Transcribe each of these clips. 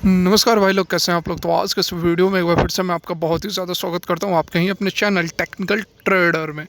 नमस्कार भाई लोग, कैसे हैं आप लोग। तो आज के इस वीडियो में एक बार फिर से मैं आपका बहुत ही ज़्यादा स्वागत करता हूं आपके ही अपने चैनल टेक्निकल ट्रेडर में।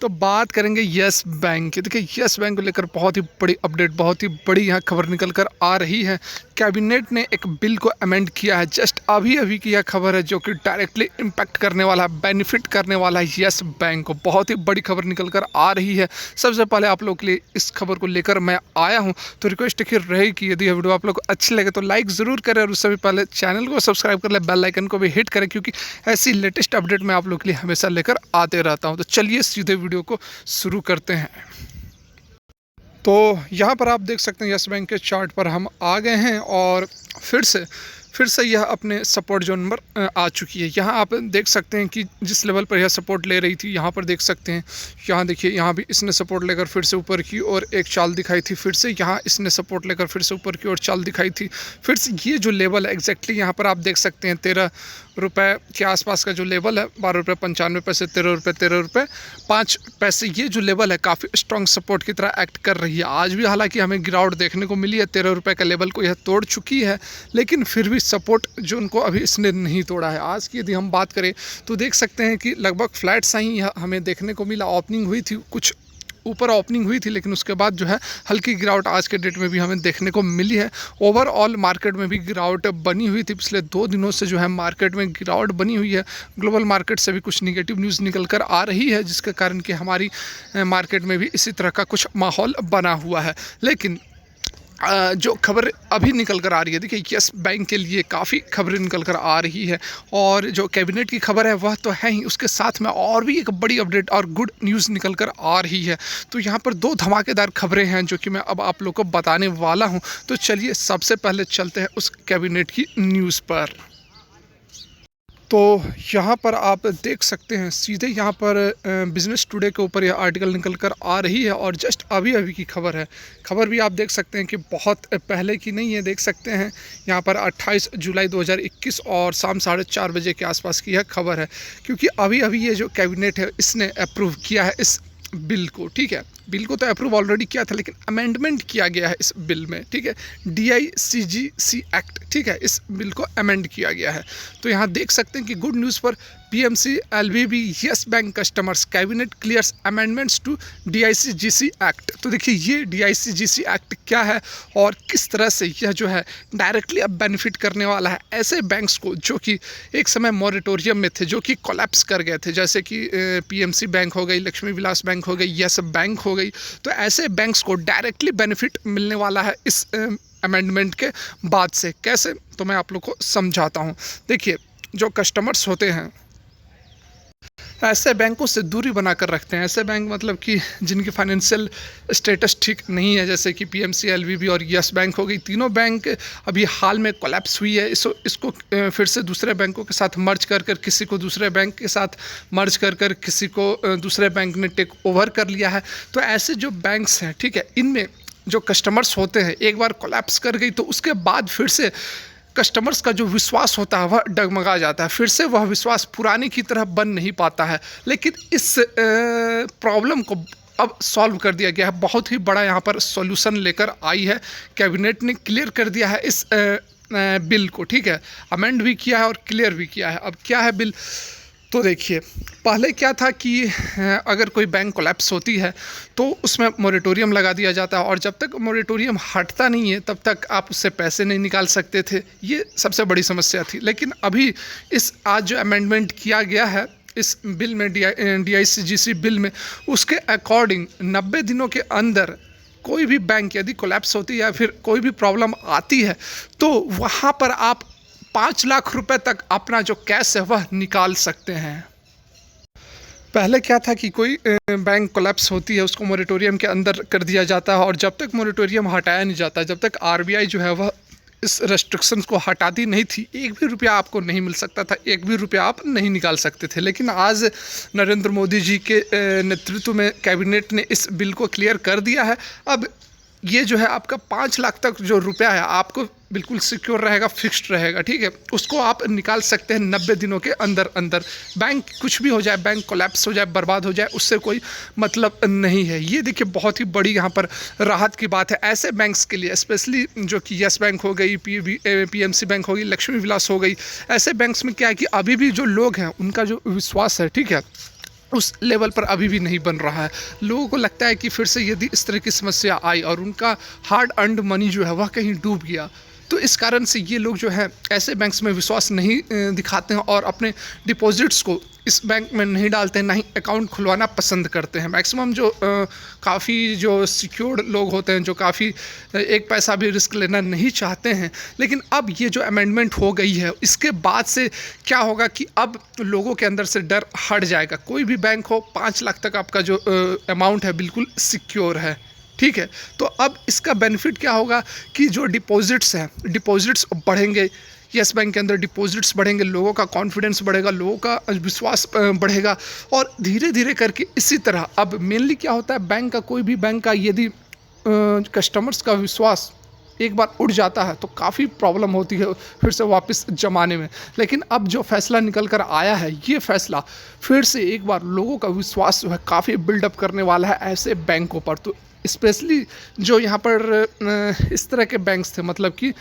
तो बात करेंगे यस बैंक की। देखिए, यस बैंक को लेकर बहुत ही बड़ी अपडेट, बहुत ही बड़ी यहाँ खबर निकल कर आ रही है। कैबिनेट ने एक बिल को अमेंड किया है। जस्ट अभी अभी की यह खबर है जो कि डायरेक्टली इम्पैक्ट करने वाला है, बेनिफिट करने वाला है यस बैंक को। बहुत ही बड़ी खबर निकल कर आ रही है। सबसे पहले आप लोग के लिए इस खबर को लेकर मैं आया हूँ, तो रिक्वेस्ट रही कि यदि यह वीडियो आप लोग को अच्छी लगे तो लाइक ज़रूर करें, और उससे भी पहले चैनल को सब्सक्राइब कर ले, बेल आइकन को भी हिट करें, क्योंकि ऐसी लेटेस्ट अपडेट मैं आप लोग के लिए हमेशा लेकर आते रहता हूं। तो चलिए सीधे वीडियो को शुरू करते हैं। तो यहाँ पर आप देख सकते हैं यस बैंक के चार्ट पर हम आ गए हैं, और फिर से यह अपने सपोर्ट जोन पर आ चुकी है। यहाँ आप देख सकते हैं कि जिस लेवल पर यह सपोर्ट ले रही थी, यहाँ पर देख सकते हैं, यहाँ देखिए, यहाँ भी इसने सपोर्ट लेकर फिर से ऊपर की ओर एक चाल दिखाई थी। फिर से यहाँ इसने सपोर्ट लेकर फिर से ऊपर की ओर चाल दिखाई थी। फिर से ये जो लेवल है एग्जैक्टली यहाँ पर आप देख सकते हैं, 13 रुपये के आसपास का जो लेवल है, 12.95 रुपये, 13 रुपये 5 पैसे, ये जो लेवल है काफ़ी स्ट्रॉन्ग सपोर्ट की तरह एक्ट कर रही है। आज भी हालांकि हमें गिरावट देखने को मिली है, 13 रुपये का लेवल को यह तोड़ चुकी है, लेकिन फिर भी सपोर्ट जो उनको अभी इसने नहीं तोड़ा है। आज की यदि हम बात करें तो देख सकते हैं कि लगभग फ्लैट सा ही हमें देखने को मिला। ओपनिंग हुई थी, कुछ ऊपर ओपनिंग हुई थी, लेकिन उसके बाद जो है हल्की गिरावट आज के डेट में भी हमें देखने को मिली है। ओवरऑल मार्केट में भी गिरावट बनी हुई थी। पिछले 2 दिनों से जो है मार्केट में गिरावट बनी हुई है। ग्लोबल मार्केट से भी कुछ निगेटिव न्यूज़ निकल कर आ रही है, जिसके कारण कि हमारी मार्केट में भी इसी तरह का कुछ माहौल बना हुआ है। लेकिन जो खबर अभी निकल कर आ रही है, देखिए यस बैंक के लिए काफ़ी खबरें निकल कर आ रही है, और जो कैबिनेट की खबर है वह तो है ही, उसके साथ में और भी एक बड़ी अपडेट और गुड न्यूज़ निकल कर आ रही है। तो यहाँ पर 2 धमाकेदार खबरें हैं जो कि मैं अब आप लोग को बताने वाला हूँ। तो चलिए सबसे पहले चलते हैं उस कैबिनेट की न्यूज़ पर। तो यहाँ पर आप देख सकते हैं, सीधे यहाँ पर बिज़नेस टुडे के ऊपर यह आर्टिकल निकल कर आ रही है, और जस्ट अभी अभी की खबर है। खबर भी आप देख सकते हैं कि बहुत पहले की नहीं है। देख सकते हैं यहाँ पर 28 जुलाई 2021 और शाम 4:30 बजे के आसपास की यह खबर है, क्योंकि अभी अभी ये जो कैबिनेट है इसने अप्रूव किया है इस बिल को। ठीक है, बिल को तो अप्रूव ऑलरेडी किया था, लेकिन अमेंडमेंट किया गया है इस बिल में। ठीक है, DICGC एक्ट, ठीक है, इस बिल को अमेंड किया गया है। तो यहाँ देख सकते हैं कि गुड न्यूज़ पर PMC LVB Yes Bank customers, cabinet clears amendments to DICGC act. तो देखिए ये DICGC एक्ट क्या है और किस तरह से यह जो है डायरेक्टली अब बेनिफिट करने वाला है ऐसे बैंक्स को जो कि एक समय मॉरेटोरियम में थे, जो कि कोलैप्स कर गए थे, जैसे कि PMC बैंक हो गई, लक्ष्मी विलास बैंक हो गई, यस बैंक हो गई। तो ऐसे बैंक्स को डायरेक्टली बेनिफिट मिलने वाला है इस अमेंडमेंट के बाद से। कैसे, तो मैं आप लोग को समझाता हूँ। देखिए, जो कस्टमर्स होते हैं ऐसे बैंकों से दूरी बनाकर रखते हैं। ऐसे बैंक मतलब कि जिनकी फाइनेंशियल स्टेटस ठीक नहीं है, जैसे कि PMC LVB और यस बैंक हो गई। तीनों बैंक अभी हाल में कोलैप्स हुई है। इसको फिर से दूसरे बैंकों के साथ मर्ज कर कर किसी को दूसरे बैंक के साथ मर्ज कर कर किसी को दूसरे बैंक ने टेक ओवर कर लिया है। तो ऐसे जो बैंक्स हैं, ठीक है, इनमें जो कस्टमर्स होते हैं, एक बार कोलैप्स कर गई तो उसके बाद फिर से कस्टमर्स का जो विश्वास होता है वह डगमगा जाता है। फिर से वह विश्वास पुराने की तरह बन नहीं पाता है। लेकिन इस प्रॉब्लम को अब सॉल्व कर दिया गया है। बहुत ही बड़ा यहाँ पर सॉल्यूशन लेकर आई है कैबिनेट ने, क्लियर कर दिया है इस बिल को। ठीक है, अमेंड भी किया है और क्लियर भी किया है। अब क्या है बिल, तो देखिए, पहले क्या था कि अगर कोई बैंक कोलैप्स होती है तो उसमें मोरेटोरियम लगा दिया जाता है, और जब तक मोरेटोरियम हटता नहीं है तब तक आप उससे पैसे नहीं निकाल सकते थे। ये सबसे बड़ी समस्या थी। लेकिन अभी इस आज जो अमेंडमेंट किया गया है इस बिल में, DICGC बिल में, उसके अकॉर्डिंग 90 दिनों के अंदर कोई भी बैंक यदि कोलैप्स होती है या फिर कोई भी प्रॉब्लम आती है तो वहाँ पर आप 5 लाख रुपए तक अपना जो कैश है वह निकाल सकते हैं। पहले क्या था कि कोई बैंक कोलैप्स होती है उसको मोरेटोरियम के अंदर कर दिया जाता है, और जब तक मोरेटोरियम हटाया नहीं जाता, जब तक RBI जो है वह इस रेस्ट्रिक्शंस को हटाती नहीं थी, एक भी रुपया आपको नहीं मिल सकता था, एक भी रुपया आप नहीं निकाल सकते थे। लेकिन आज नरेंद्र मोदी जी के नेतृत्व में कैबिनेट ने इस बिल को क्लियर कर दिया है। अब ये जो है आपका 5 लाख तक जो रुपया है आपको बिल्कुल सिक्योर रहेगा, फिक्स्ड रहेगा, ठीक है। उसको आप निकाल सकते हैं 90 दिनों के अंदर अंदर। बैंक कुछ भी हो जाए, बैंक कोलैप्स हो जाए, बर्बाद हो जाए, उससे कोई मतलब नहीं है। ये देखिए बहुत ही बड़ी यहाँ पर राहत की बात है ऐसे बैंक्स के लिए, स्पेशली जो कि यस बैंक हो गई, PMC बैंक हो गई, लक्ष्मी विलास हो गई। ऐसे बैंक्स में क्या है कि अभी भी जो लोग हैं उनका जो विश्वास है, ठीक है, उस लेवल पर अभी भी नहीं बन रहा है। लोगों को लगता है कि फिर से यदि इस तरह की समस्या आई और उनका हार्ड अर्नड मनी जो है वह कहीं डूब गया, तो इस कारण से ये लोग जो है ऐसे बैंक्स में विश्वास नहीं दिखाते हैं और अपने डिपॉजिट्स को इस बैंक में नहीं डालते हैं, ना ही अकाउंट खुलवाना पसंद करते हैं। मैक्सिमम जो काफ़ी जो सिक्योर्ड लोग होते हैं, जो काफ़ी एक पैसा भी रिस्क लेना नहीं चाहते हैं। लेकिन अब ये जो अमेंडमेंट हो गई है, इसके बाद से क्या होगा कि अब लोगों के अंदर से डर हट जाएगा। कोई भी बैंक हो, 5 लाख तक आपका जो अमाउंट है बिल्कुल सिक्योर है, ठीक है। तो अब इसका बेनिफिट क्या होगा कि जो डिपॉजिट्स हैं, डिपॉजिट्स बढ़ेंगे, यस बैंक के अंदर डिपॉजिट्स बढ़ेंगे, लोगों का कॉन्फिडेंस बढ़ेगा, लोगों का विश्वास बढ़ेगा और धीरे धीरे करके इसी तरह अब मेनली क्या होता है, बैंक का कोई भी बैंक का यदि कस्टमर्स का विश्वास एक बार उड़ जाता है तो काफ़ी प्रॉब्लम होती है फिर से वापस जमाने में। लेकिन अब जो फैसला निकल कर आया है, ये फैसला फिर से एक बार लोगों का विश्वास जो है काफ़ी बिल्डअप करने वाला है ऐसे बैंकों पर। तो स्पेशली जो यहाँ पर इस तरह के बैंक्स थे, मतलब कि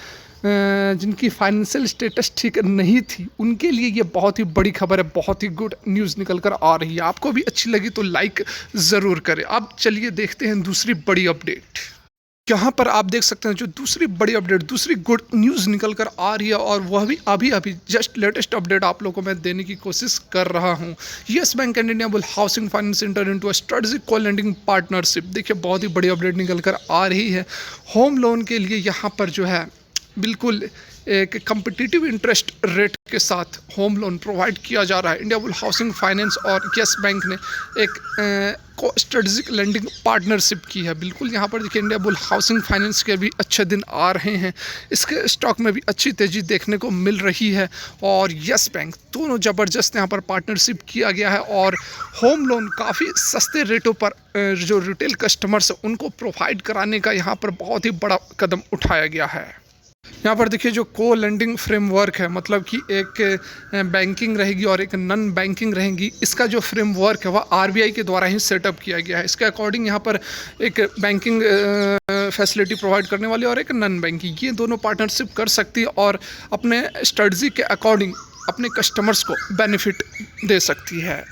जिनकी फाइनेंशियल स्टेटस ठीक नहीं थी, उनके लिए ये बहुत ही बड़ी खबर है, बहुत ही गुड न्यूज़ निकल कर आ रही है। आपको भी अच्छी लगी तो लाइक ज़रूर करें। अब चलिए देखते हैं दूसरी बड़ी अपडेट। यहाँ पर आप देख सकते हैं जो दूसरी बड़ी अपडेट, दूसरी गुड न्यूज़ निकल कर आ रही है और वह भी अभी अभी जस्ट लेटेस्ट अपडेट आप लोगों को मैं देने की कोशिश कर रहा हूँ। Yes Bank and Indiabulls Housing Finance enter into a strategic co lending partnership. देखिए बहुत ही बड़ी अपडेट निकल कर आ रही है। होम लोन के लिए यहाँ पर जो है बिल्कुल एक कम्पिटिटिव इंटरेस्ट रेट के साथ होम लोन प्रोवाइड किया जा रहा है। इंडिया बुल हाउसिंग फाइनेंस और यस बैंक ने एक स्ट्रेटेजिक लेंडिंग पार्टनरशिप की है। बिल्कुल यहाँ पर देखिए इंडिया बुल हाउसिंग फाइनेंस के भी अच्छे दिन आ रहे हैं, इसके स्टॉक में भी अच्छी तेज़ी देखने को मिल रही है और यस बैंक, दोनों ज़बरदस्त यहाँ पर पार्टनरशिप किया गया है और होम लोन काफ़ी सस्ते रेटों पर जो रिटेल कस्टमर्स हैं उनको प्रोवाइड कराने का यहाँ पर बहुत ही बड़ा कदम उठाया गया है। यहाँ पर देखिए जो को लेंडिंग फ्रेमवर्क है, मतलब कि एक बैंकिंग रहेगी और एक नॉन बैंकिंग रहेगी, इसका जो फ्रेमवर्क है वह RBI के द्वारा ही सेटअप किया गया है। इसके अकॉर्डिंग यहाँ पर एक बैंकिंग फैसिलिटी प्रोवाइड करने वाली और एक नॉन बैंकिंग, ये दोनों पार्टनरशिप कर सकती है और अपने स्ट्रेटजी के अकॉर्डिंग अपने कस्टमर्स को बेनिफिट दे सकती है।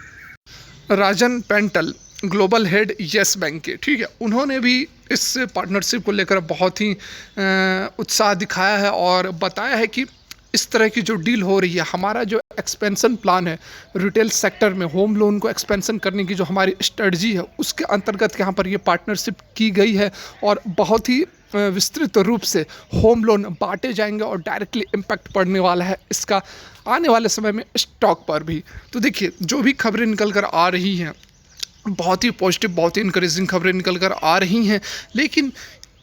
राजन Paintal, global head yes bank के, ठीक है, उन्होंने भी इस पार्टनरशिप को लेकर बहुत ही उत्साह दिखाया है और बताया है कि इस तरह की जो डील हो रही है, हमारा जो एक्सपेंशन प्लान है रिटेल सेक्टर में होम लोन को एक्सपेंशन करने की जो हमारी स्ट्रेटजी है, उसके अंतर्गत यहाँ पर ये पार्टनरशिप की गई है और बहुत ही विस्तृत रूप से होम लोन बांटे जाएंगे और डायरेक्टली इम्पैक्ट पड़ने वाला है इसका आने वाले समय में स्टॉक पर भी। तो देखिए जो भी खबरें निकल कर आ रही हैं बहुत ही पॉजिटिव, बहुत ही इंकरेजिंग खबरें निकल कर आ रही हैं, लेकिन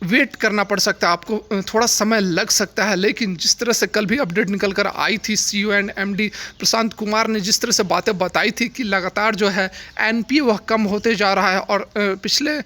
वेट करना पड़ सकता है, आपको थोड़ा समय लग सकता है। लेकिन जिस तरह से कल भी अपडेट निकल कर आई थी, CEO and MD Prashant Kumar ने जिस तरह से बातें बताई थी कि लगातार जो है NPA वह कम होते जा रहा है और पिछले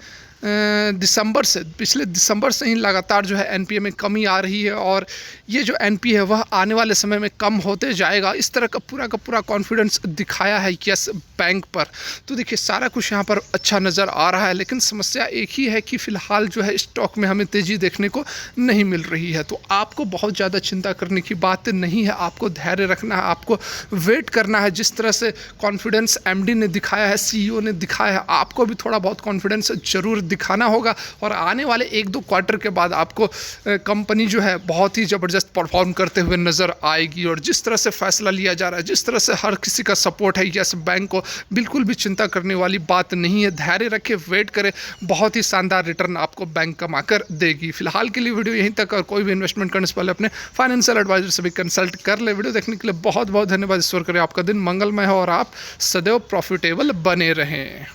दिसंबर से ही लगातार जो है NPA में कमी आ रही है और ये जो NPA है वह आने वाले समय में कम होते जाएगा, इस तरह का पूरा कॉन्फिडेंस दिखाया है यस बैंक पर। तो देखिए सारा कुछ यहाँ पर अच्छा नज़र आ रहा है, लेकिन समस्या एक ही है कि फ़िलहाल जो है स्टॉक में हमें तेज़ी देखने को नहीं मिल रही है। तो आपको बहुत ज़्यादा चिंता करने की बात नहीं है, आपको धैर्य रखना है, आपको वेट करना है। जिस तरह से कॉन्फिडेंस MD ने दिखाया है, CEO ने दिखाया है, आपको भी थोड़ा बहुत कॉन्फिडेंस जरूर दिखाना होगा और आने वाले 1-2 क्वार्टर के बाद आपको कंपनी जो है बहुत ही ज़बरदस्त परफॉर्म करते हुए नज़र आएगी। और जिस तरह से फैसला लिया जा रहा है, जिस तरह से हर किसी का सपोर्ट है यस बैंक को, बिल्कुल भी चिंता करने वाली बात नहीं है। धैर्य रखें, वेट करें, बहुत ही शानदार रिटर्न आपको बैंक कमा कर देगी। फिलहाल के लिए वीडियो यहीं तक और कोई भी इन्वेस्टमेंट करने से पहले अपने फाइनेंशियल एडवाइजर से भी कंसल्ट कर ले। वीडियो देखने के लिए बहुत बहुत धन्यवाद। ईश्वर करें आपका दिन मंगलमय हो और आप सदैव प्रॉफिटेबल बने रहें।